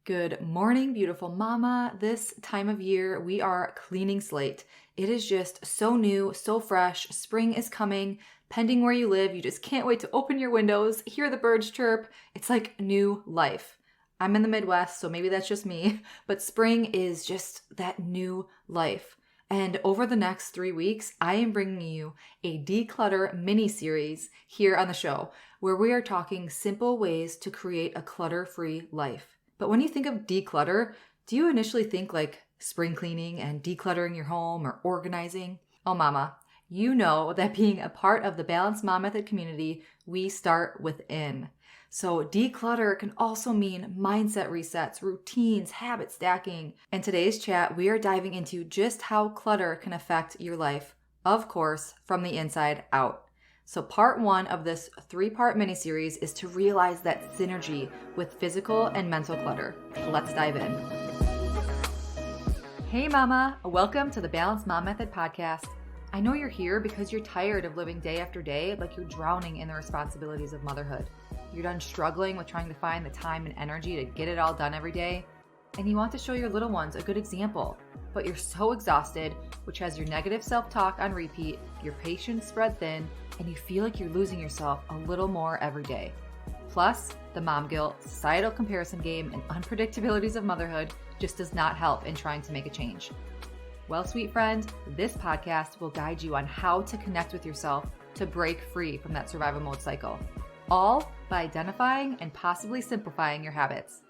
Good morning, beautiful mama. This time of year, we are cleaning slate. It is just so new, so fresh. Spring is coming. Pending where you live, you just can't wait to open your windows, hear the birds chirp. It's like new life. I'm in the Midwest, so maybe that's just me, but spring is just that new life. And over the next 3 weeks, I am bringing you a Declutter Mini Series here on the show, where we are talking simple ways to create a clutter-free life. But when you think of declutter, do you initially think like spring cleaning and decluttering your home or organizing? Oh, mama, you know that being a part of the Balanced Mom Method community, we start within. So declutter can also mean mindset resets, routines, habit stacking. In today's chat, we are diving into just how clutter can affect your life, of course, from the inside out. So part 1 of this 3-part mini-series is to realize that synergy with physical and mental clutter. Let's dive in. Hey mama, welcome to the Balanced Mom Method podcast. I know you're here because you're tired of living day after day like you're drowning in the responsibilities of motherhood. You're done struggling with trying to find the time and energy to get it all done every day. And you want to show your little ones a good example, but you're so exhausted, which has your negative self-talk on repeat, your patience spread thin, and you feel like you're losing yourself a little more every day. Plus, the mom guilt, societal comparison game, and unpredictabilities of motherhood just does not help in trying to make a change. Well, sweet friend, this podcast will guide you on how to connect with yourself to break free from that survival mode cycle, all by identifying and possibly simplifying your habits.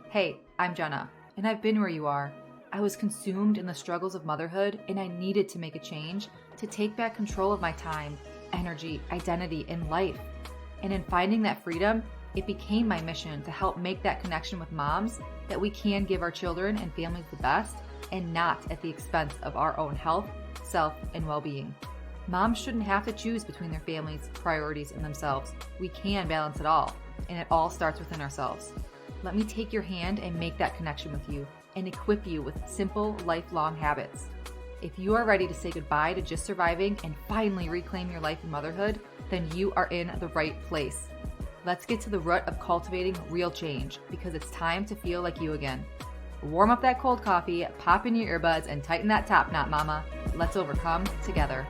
Hey, I'm Jenna, and I've been where you are. I was consumed in the struggles of motherhood, and I needed to make a change to take back control of my time, energy, identity, and life. And in finding that freedom, it became my mission to help make that connection with moms that we can give our children and families the best and not at the expense of our own health, self, and well-being. Moms shouldn't have to choose between their families, priorities, and themselves. We can balance it all, and it all starts within ourselves. Let me take your hand and make that connection with you and equip you with simple, lifelong habits. If you are ready to say goodbye to just surviving and finally reclaim your life in motherhood, then you are in the right place. Let's get to the root of cultivating real change because it's time to feel like you again. Warm up that cold coffee, pop in your earbuds, and tighten that top knot, mama. Let's overcome together.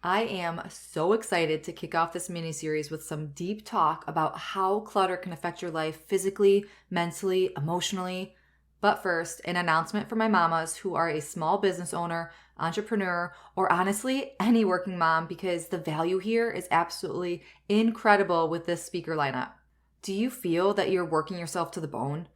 I am so excited to kick off this mini-series with some deep talk about how clutter can affect your life physically, mentally, emotionally. But first, an announcement for my mamas who are a small business owner, entrepreneur, or honestly, any working mom, because the value here is absolutely incredible with this speaker lineup. Do you feel that you're working yourself to the bone?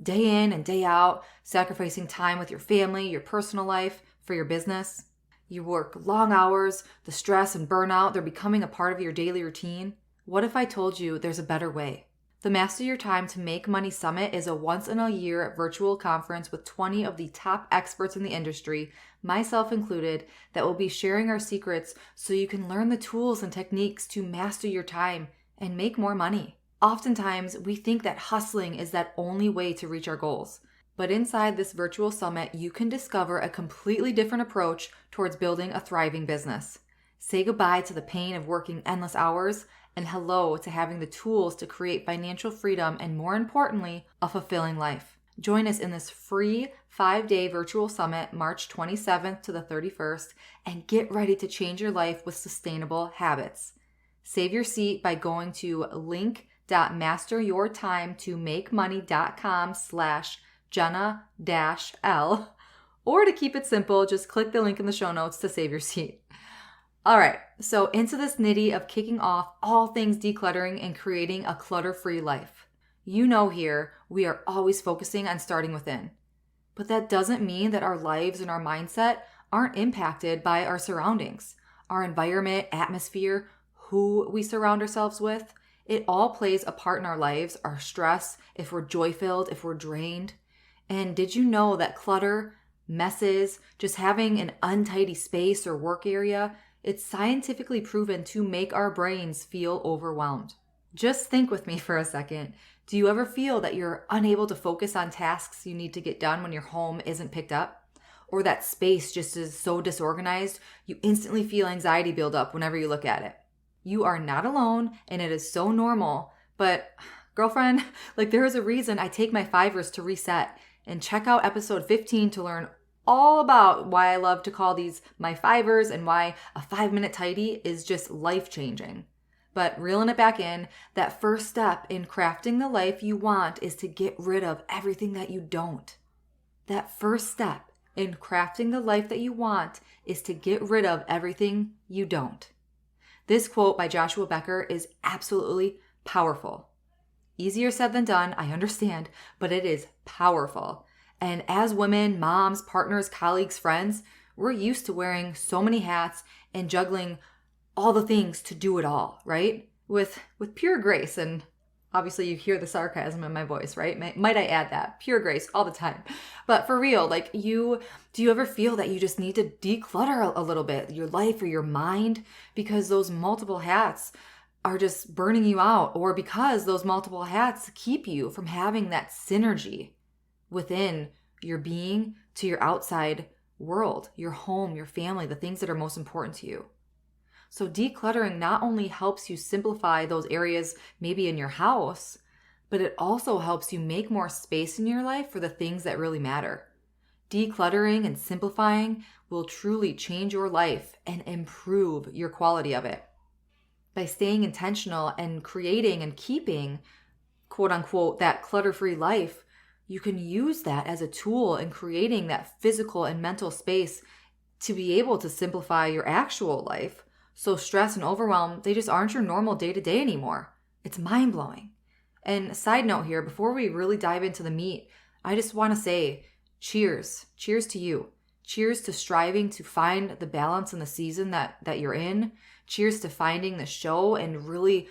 Day in and day out, sacrificing time with your family, your personal life, for your business? You work long hours, the stress and burnout, they're becoming a part of your daily routine. What if I told you there's a better way? The Master Your Time to Make Money Summit is a once-in-a-year virtual conference with 20 of the top experts in the industry, myself included, that will be sharing our secrets so you can learn the tools and techniques to master your time and make more money. Oftentimes, we think that hustling is that only way to reach our goals. But inside this virtual summit, you can discover a completely different approach towards building a thriving business. Say goodbye to the pain of working endless hours and hello to having the tools to create financial freedom and, more importantly, a fulfilling life. Join us in this free 5-day virtual summit, March 27th to the 31st, and get ready to change your life with sustainable habits. Save your seat by going to link.masteryourtimetomakemoney.com/Jenna-L, or to keep it simple, just click the link in the show notes to save your seat. All right, so into this nitty of kicking off all things decluttering and creating a clutter-free life. You know here, we are always focusing on starting within. But that doesn't mean that our lives and our mindset aren't impacted by our surroundings, our environment, atmosphere, who we surround ourselves with. It all plays a part in our lives, our stress, if we're joy-filled, if we're drained. And did you know that clutter, messes, just having an untidy space or work area, it's scientifically proven to make our brains feel overwhelmed? Just think with me for a second. Do you ever feel that you're unable to focus on tasks you need to get done when your home isn't picked up? Or that space just is so disorganized, you instantly feel anxiety build up whenever you look at it? You are not alone, and it is so normal, but Girlfriend, like there is a reason I take my fivers to reset, and check out episode 15 to learn all about why I love to call these my fivers and why a 5-minute tidy is just life-changing. But reeling it back in, that first step in crafting the life you want is to get rid of everything that you don't. That first step in crafting the life that you want is to get rid of everything you don't. This quote by Joshua Becker is absolutely powerful. Easier said than done, I understand, but it is powerful. And as women, moms, partners, colleagues, friends, we're used to wearing so many hats and juggling all the things to do it all, right? With pure grace. And obviously you hear the sarcasm in my voice, right? Might I add that? Pure grace all the time. But for real, do you ever feel that you just need to declutter a little bit, your life or your mind, because those multiple hats are just burning you out, or because those multiple hats keep you from having that synergy within your being to your outside world, your home, your family, the things that are most important to you? So decluttering not only helps you simplify those areas maybe in your house, but it also helps you make more space in your life for the things that really matter. Decluttering and simplifying will truly change your life and improve your quality of it. By staying intentional and creating and keeping, quote unquote, that clutter-free life, you can use that as a tool in creating that physical and mental space to be able to simplify your actual life. So stress and overwhelm, they just aren't your normal day-to-day anymore. It's mind-blowing. And side note here, before we really dive into the meat, I just want to say cheers. Cheers to you. Cheers to striving to find the balance in the season that you're in. Cheers to finding the show and really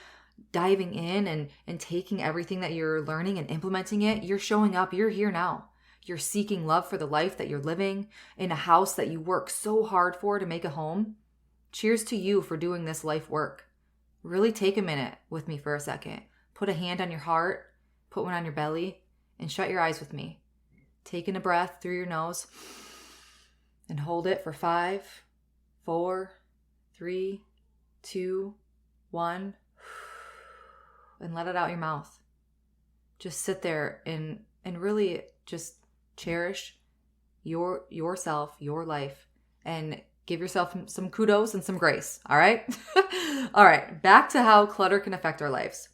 diving in and taking everything that you're learning and implementing it. You're showing up. You're here now. You're seeking love for the life that you're living in a house that you work so hard for to make a home. Cheers to you for doing this life work. Really take a minute with me for a second. Put a hand on your heart, put one on your belly, and shut your eyes with me. Take in a breath through your nose and hold it for 5, 4, 3, 2, 1, and let it out your mouth. Just sit there and really just cherish yourself, your life, and give yourself some kudos and some grace, all right? All right, back to how clutter can affect our lives.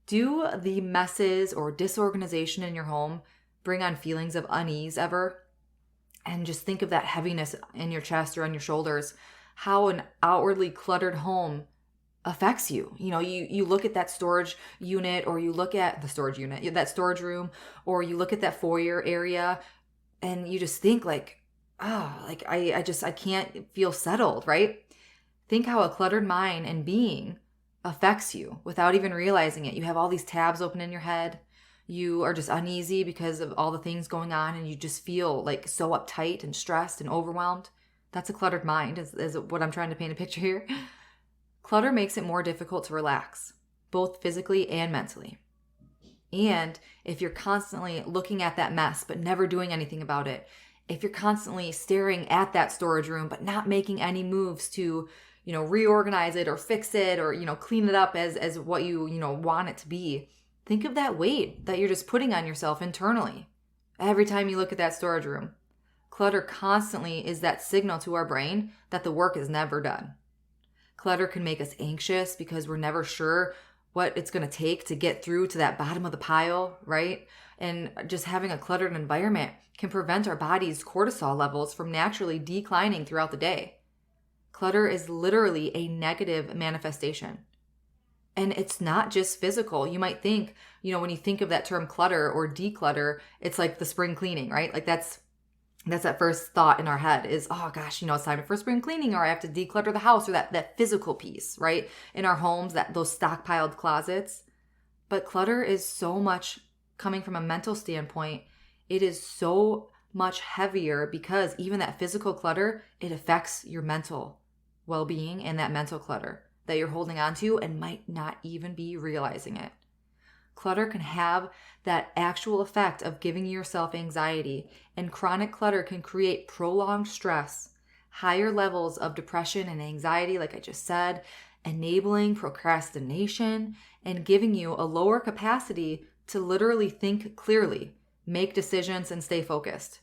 Do the messes or disorganization in your home bring on feelings of unease ever? And just think of that heaviness in your chest or on your shoulders, how an outwardly cluttered home affects you. You look at that storage unit, or you look at the storage unit, that storage room, or you look at that foyer area, and you just think I can't feel settled, right? Think how a cluttered mind and being affects you without even realizing it. You have all these tabs open in your head. You are just uneasy because of all the things going on, and you just feel like so uptight and stressed and overwhelmed. That's a cluttered mind, is what I'm trying to paint a picture here. Clutter makes it more difficult to relax, both physically and mentally. And if you're constantly looking at that mess but never doing anything about it, if you're constantly staring at that storage room but not making any moves to, reorganize it or fix it or, clean it up as what you want it to be, think of that weight that you're just putting on yourself internally every time you look at that storage room. Clutter constantly is that signal to our brain that the work is never done. Clutter can make us anxious because we're never sure what it's going to take to get through to that bottom of the pile, right? And just having a cluttered environment can prevent our body's cortisol levels from naturally declining throughout the day. Clutter is literally a negative manifestation. And it's not just physical. You might think, when you think of that term clutter or declutter, it's like the spring cleaning, right? Like that's that first thought in our head is, oh gosh, it's time for spring cleaning, or I have to declutter the house, or that physical piece, right? In our homes, those stockpiled closets. But clutter is so much coming from a mental standpoint. It is so much heavier because even that physical clutter, it affects your mental well-being and that mental clutter that you're holding on to and might not even be realizing it. Clutter can have that actual effect of giving yourself anxiety, and chronic clutter can create prolonged stress, higher levels of depression and anxiety, like I just said, enabling procrastination, and giving you a lower capacity to literally think clearly, make decisions, and stay focused.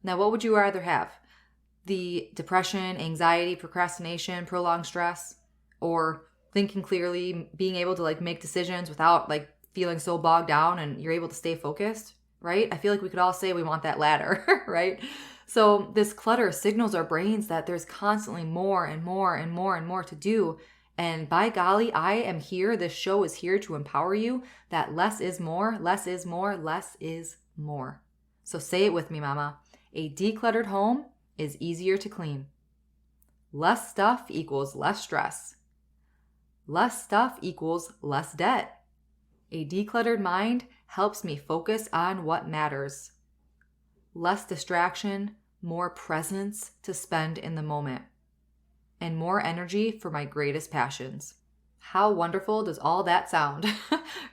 Now, what would you rather have? The depression, anxiety, procrastination, prolonged stress, or thinking clearly, being able to make decisions without feeling so bogged down and you're able to stay focused, right? I feel like we could all say we want that latter, right? So this clutter signals our brains that there's constantly more and more and more and more to do. And by golly, I am here. This show is here to empower you that less is more, less is more, less is more. So say it with me, mama. A decluttered home is easier to clean. Less stuff equals less stress. Less stuff equals less debt. A decluttered mind helps me focus on what matters. Less distraction, more presence to spend in the moment, and more energy for my greatest passions. How wonderful does all that sound,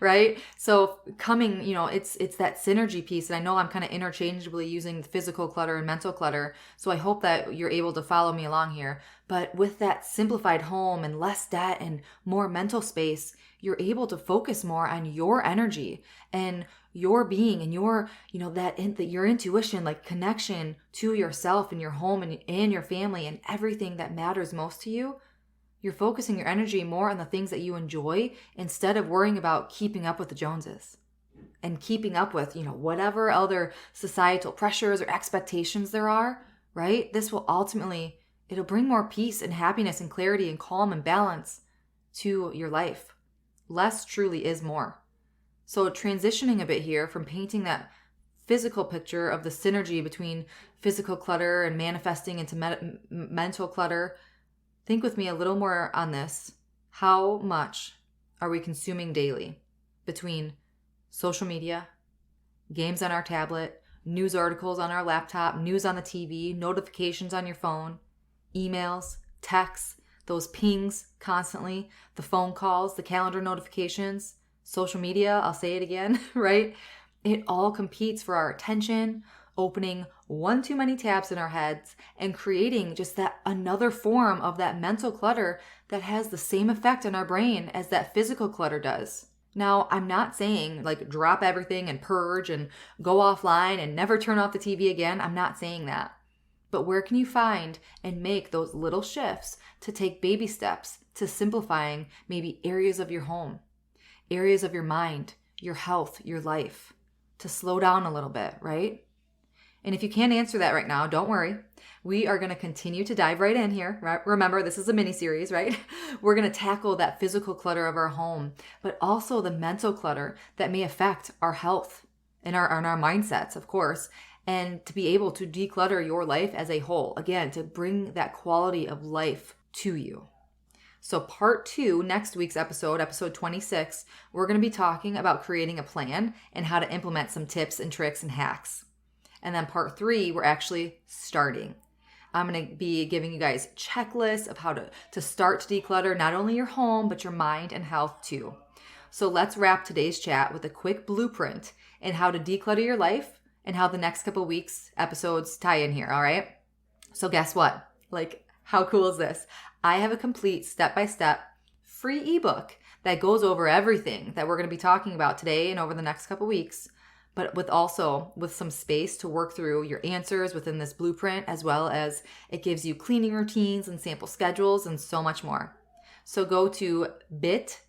right? So coming, it's that synergy piece. And I know I'm kind of interchangeably using physical clutter and mental clutter. So I hope that you're able to follow me along here. But with that simplified home and less debt and more mental space, you're able to focus more on your energy and your being and your, your intuition, connection to yourself and your home and your family and everything that matters most to you. You're focusing your energy more on the things that you enjoy instead of worrying about keeping up with the Joneses and keeping up with, whatever other societal pressures or expectations there are, right? This will ultimately, it'll bring more peace and happiness and clarity and calm and balance to your life. Less truly is more. So transitioning a bit here from painting that physical picture of the synergy between physical clutter and manifesting into mental clutter, think with me a little more on this. How much are we consuming daily between social media, games on our tablet, news articles on our laptop, news on the TV, notifications on your phone, emails, texts, those pings constantly, the phone calls, the calendar notifications, social media, I'll say it again, right? It all competes for our attention, opening one too many tabs in our heads and creating just that another form of that mental clutter that has the same effect on our brain as that physical clutter does. Now, I'm not saying drop everything and purge and go offline and never turn off the TV again. I'm not saying that. But where can you find and make those little shifts to take baby steps to simplifying maybe areas of your home, areas of your mind, your health, your life, to slow down a little bit, right? And if you can't answer that right now, don't worry. We are going to continue to dive right in here. Right? Remember, this is a mini series, right? We're going to tackle that physical clutter of our home, but also the mental clutter that may affect our health and our mindsets, of course, and to be able to declutter your life as a whole. Again, to bring that quality of life to you. So part 2, next week's episode 26, we're going to be talking about creating a plan and how to implement some tips and tricks and hacks. And then part 3, we're actually starting. I'm going to be giving you guys checklists of how to start to declutter not only your home, but your mind and health too. So let's wrap today's chat with a quick blueprint in how to declutter your life and how the next couple weeks episodes tie in here, all right? So guess what? How cool is this? I have a complete step-by-step free ebook that goes over everything that we're going to be talking about today and over the next couple weeks, but with some space to work through your answers within this blueprint, as well as it gives you cleaning routines and sample schedules and so much more. So go to bit.ly/TBMM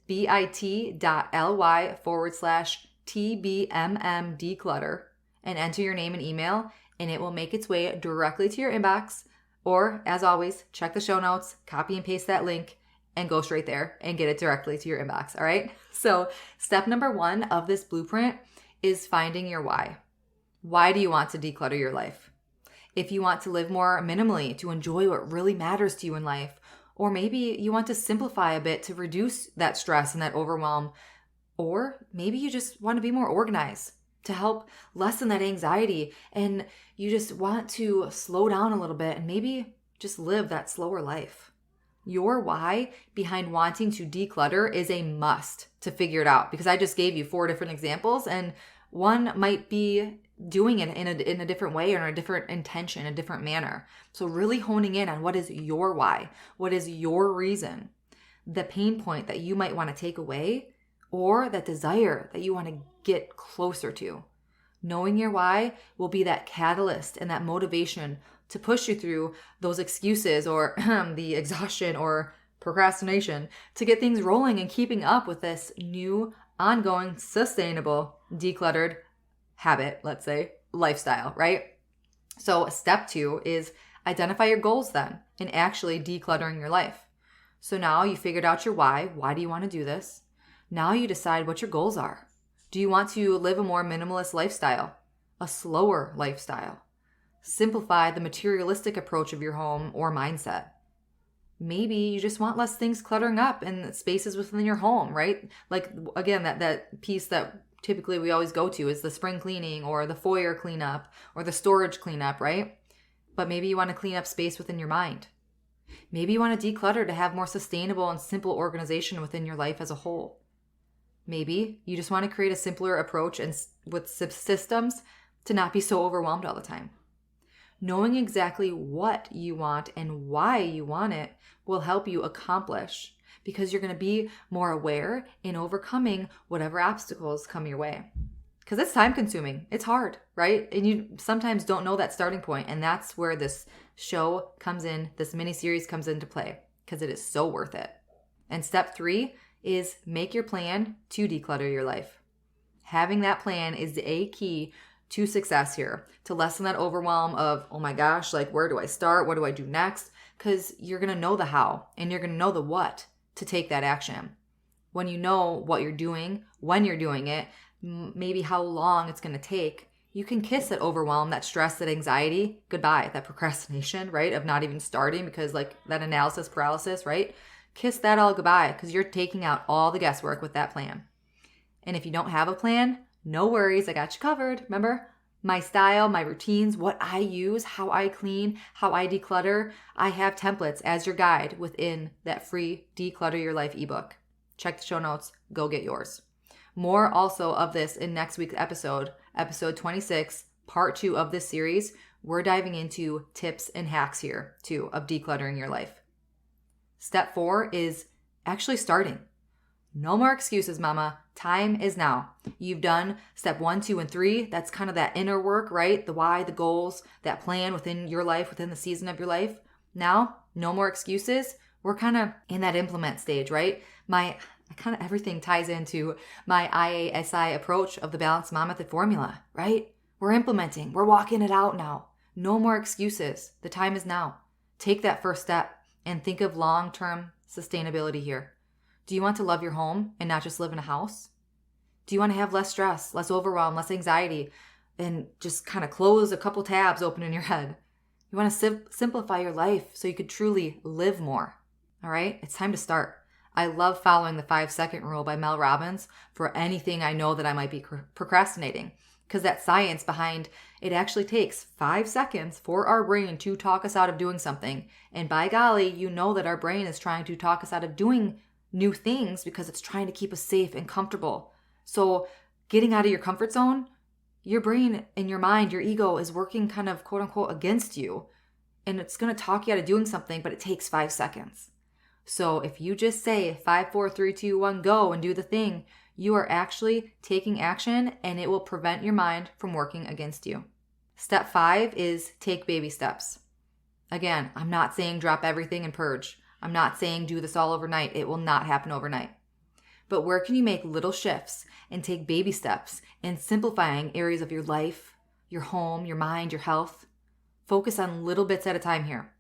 declutter and enter your name and email, and it will make its way directly to your inbox. Or, as always, check the show notes, copy and paste that link, and go straight there and get it directly to your inbox, all right? So step number 1 of this blueprint is finding your why. Why do you want to declutter your life? If you want to live more minimally, to enjoy what really matters to you in life, or maybe you want to simplify a bit to reduce that stress and that overwhelm, or maybe you just want to be more organized to help lessen that anxiety, and you just want to slow down a little bit and maybe just live that slower life. Your why behind wanting to declutter is a must to figure it out, because I just gave you 4 different examples, and one might be doing it in a different way or in a different intention, a different manner. So really honing in on what is your why, what is your reason. the pain point that you might want to take away, or that desire that you want to get closer to. Knowing your why will be that catalyst and that motivation to push you through those excuses or the exhaustion or procrastination to get things rolling and keeping up with this new, ongoing, sustainable, decluttered habit, let's say, lifestyle, right? So step 2 is identify your goals then and actually decluttering your life. So now you figured out your why. Why do you want to do this? Now you decide what your goals are. Do you want to live a more minimalist lifestyle? A slower lifestyle? Simplify the materialistic approach of your home or mindset? Maybe you just want less things cluttering up in spaces within your home, right? Like, again, that piece that typically we always go to is the spring cleaning or the foyer cleanup or the storage cleanup, right? But maybe you want to clean up space within your mind. Maybe you want to declutter to have more sustainable and simple organization within your life as a whole. Maybe you just want to create a simpler approach and with systems to not be so overwhelmed all the time. Knowing exactly what you want and why you want it will help you accomplish, because you're going to be more aware in overcoming whatever obstacles come your way. Because it's time consuming. It's hard, right? And you sometimes don't know that starting point. And that's where this show comes in, this mini series comes into play, because it is so worth it. And step 3 is make your plan to declutter your life. Having that plan is a key to success here, to lessen that overwhelm of, oh my gosh, like, where do I start? What do I do next? Because you're going to know the how and you're going to know the what to take that action. When you know what you're doing, when you're doing it, maybe how long it's going to take, you can kiss that overwhelm, that stress, that anxiety goodbye, that procrastination, right? Of not even starting because like that analysis paralysis, right? Kiss that all goodbye, because you're taking out all the guesswork with that plan. And if you don't have a plan, no worries, I got you covered. Remember, my style, my routines, what I use, how I clean, how I declutter. I have templates as your guide within that free Declutter Your Life ebook. Check the show notes, go get yours. More also of this in next week's episode 26, part 2 of this series. We're diving into tips and hacks here too of decluttering your life. Step 4 is actually starting. No more excuses, mama. Time is now. You've done step 1, 2, and 3. That's kind of that inner work, right? The why, the goals, that plan within your life, within the season of your life. Now, no more excuses. We're kind of in that implement stage, right? Everything ties into my IASI approach of the Balanced Mom Method formula, right? We're implementing. We're walking it out now. No more excuses. The time is now. Take that first step and think of long-term sustainability here. Do you want to love your home and not just live in a house? Do you want to have less stress, less overwhelm, less anxiety, and just kind of close a couple tabs open in your head? You want to simplify your life so you could truly live more. All right, it's time to start. I love following the 5-second rule by Mel Robbins for anything I know that I might be procrastinating, because that science behind it actually takes 5 seconds for our brain to talk us out of doing something. And by golly, you know that our brain is trying to talk us out of doing new things because it's trying to keep us safe and comfortable. So getting out of your comfort zone, your brain and your mind, your ego is working kind of quote unquote against you. And it's going to talk you out of doing something, but it takes 5 seconds. So if you just say 5, 4, 3, 2, 1, go and do the thing, you are actually taking action and it will prevent your mind from working against you. Step 5 is take baby steps. Again, I'm not saying drop everything and purge. I'm not saying do this all overnight. It will not happen overnight. But where can you make little shifts and take baby steps in simplifying areas of your life, your home, your mind, your health? Focus on little bits at a time here.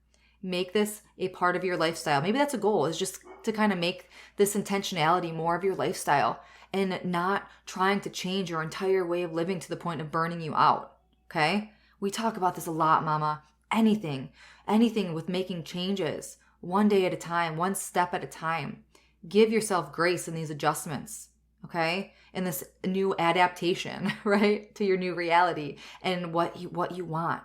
Make this a part of your lifestyle. Maybe that's a goal, is just to kind of make this intentionality more of your lifestyle and not trying to change your entire way of living to the point of burning you out. Okay? We talk about this a lot, mama. Anything with making changes, one day at a time, one step at a time. Give yourself grace in these adjustments, okay? In this new adaptation, right? To your new reality and what you want.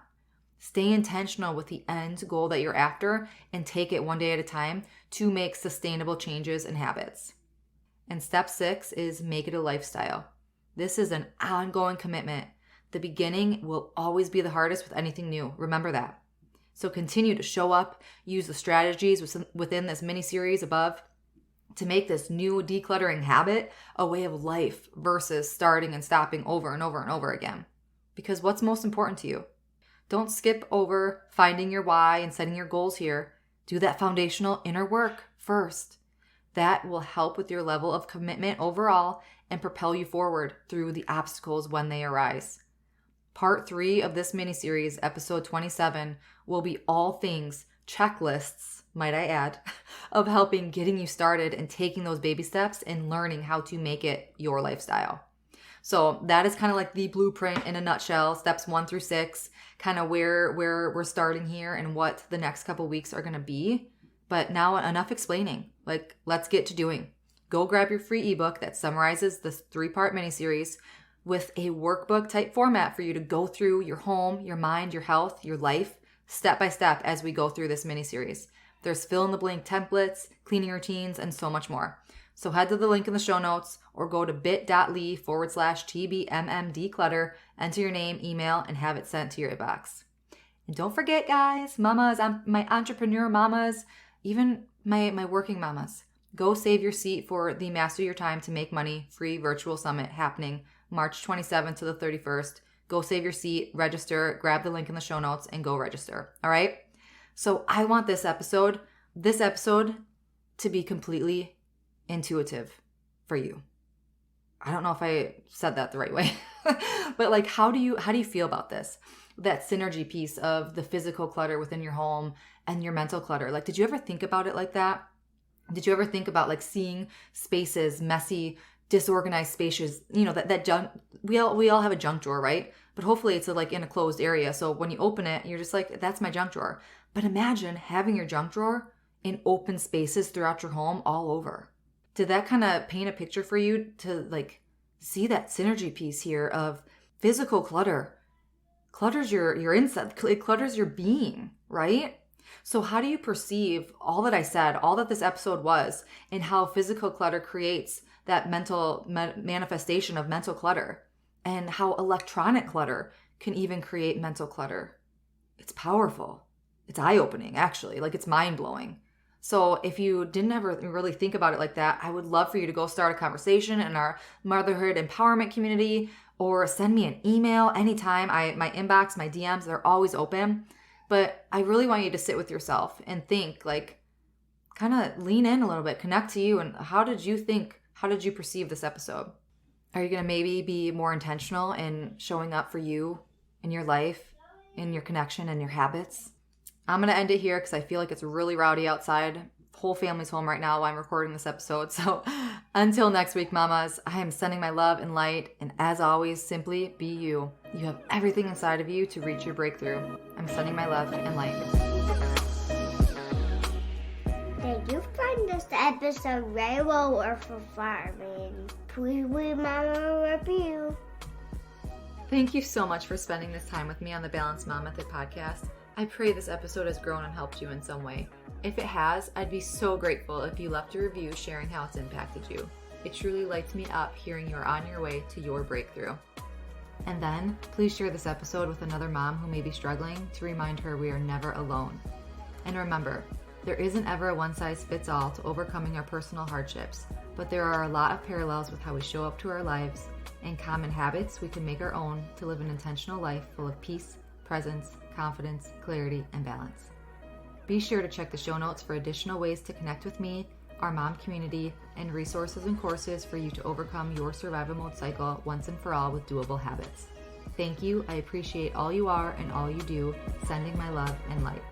Stay intentional with the end goal that you're after and take it one day at a time to make sustainable changes and habits. And step 6 is make it a lifestyle. This is an ongoing commitment. The beginning will always be the hardest with anything new. Remember that. So continue to show up, use the strategies within this mini series above, to make this new decluttering habit a way of life versus starting and stopping over and over and over again. Because what's most important to you? Don't skip over finding your why and setting your goals here. Do that foundational inner work first. That will help with your level of commitment overall and propel you forward through the obstacles when they arise. Part 3 of this mini-series, episode 27, will be all things checklists, might I add, of helping getting you started and taking those baby steps and learning how to make it your lifestyle. So that is kind of like the blueprint in a nutshell, steps 1 through 6, kind of where we're starting here and what the next couple weeks are going to be. But now enough explaining. Like, let's get to doing. Go grab your free ebook that summarizes this 3-part mini-series with a workbook type format for you to go through your home, your mind, your health, your life, step by step as we go through this mini-series. There's fill-in-the-blank templates, cleaning routines, and so much more. So head to the link in the show notes or go to bit.ly/TBMMDeclutter, enter your name, email, and have it sent to your inbox. And don't forget, guys, mamas, my entrepreneur mamas, even my working mamas, go save your seat for the Master Your Time to Make Money free virtual summit happening March 27th to the 31st. Go save your seat, register, grab the link in the show notes, and go register. All right? So I want this episode to be completely intuitive for you. I don't know if I said that the right way, but like, how do you feel about this? That synergy piece of the physical clutter within your home and your mental clutter. Like, did you ever think about it like that? Did you ever think about like seeing spaces, messy, disorganized spaces, that junk, we all have a junk drawer, right? But hopefully it's like in a closed area. So when you open it, you're just like, that's my junk drawer. But imagine having your junk drawer in open spaces throughout your home all over. Did that kind of paint a picture for you to like see that synergy piece here of physical clutter? Clutters your inside, it clutters your being, right? So how do you perceive all that I said, all that this episode was, and how physical clutter creates that mental manifestation of mental clutter, and how electronic clutter can even create mental clutter? It's powerful. It's eye-opening, actually. Like, it's mind-blowing. So if you didn't ever really think about it like that, I would love for you to go start a conversation in our motherhood empowerment community, or send me an email anytime. My inbox, my DMs, they're always open. But I really want you to sit with yourself and think, like, kind of lean in a little bit, connect to you. And how did you perceive this episode? Are you going to maybe be more intentional in showing up for you in your life, in your connection and your habits? I'm going to end it here because I feel like it's really rowdy outside. Whole family's home right now while I'm recording this episode. So until next week, mamas, I am sending my love and light. And as always, simply be you. You have everything inside of you to reach your breakthrough. I'm sending my love and light. Did you find this episode relatable or for farming? Please leave Mama a review. Thank you so much for spending this time with me on the Balanced Mom Method podcast. I pray this episode has grown and helped you in some way. If it has, I'd be so grateful if you left a review sharing how it's impacted you. It truly lights me up hearing you're on your way to your breakthrough. And then, please share this episode with another mom who may be struggling to remind her we are never alone. And remember, there isn't ever a one-size-fits-all to overcoming our personal hardships, but there are a lot of parallels with how we show up to our lives and common habits we can make our own to live an intentional life full of peace, presence, confidence, clarity, and balance. Be sure to check the show notes for additional ways to connect with me, our mom community, and resources and courses for you to overcome your survival mode cycle once and for all with doable habits. Thank you. I appreciate all you are and all you do. Sending my love and light.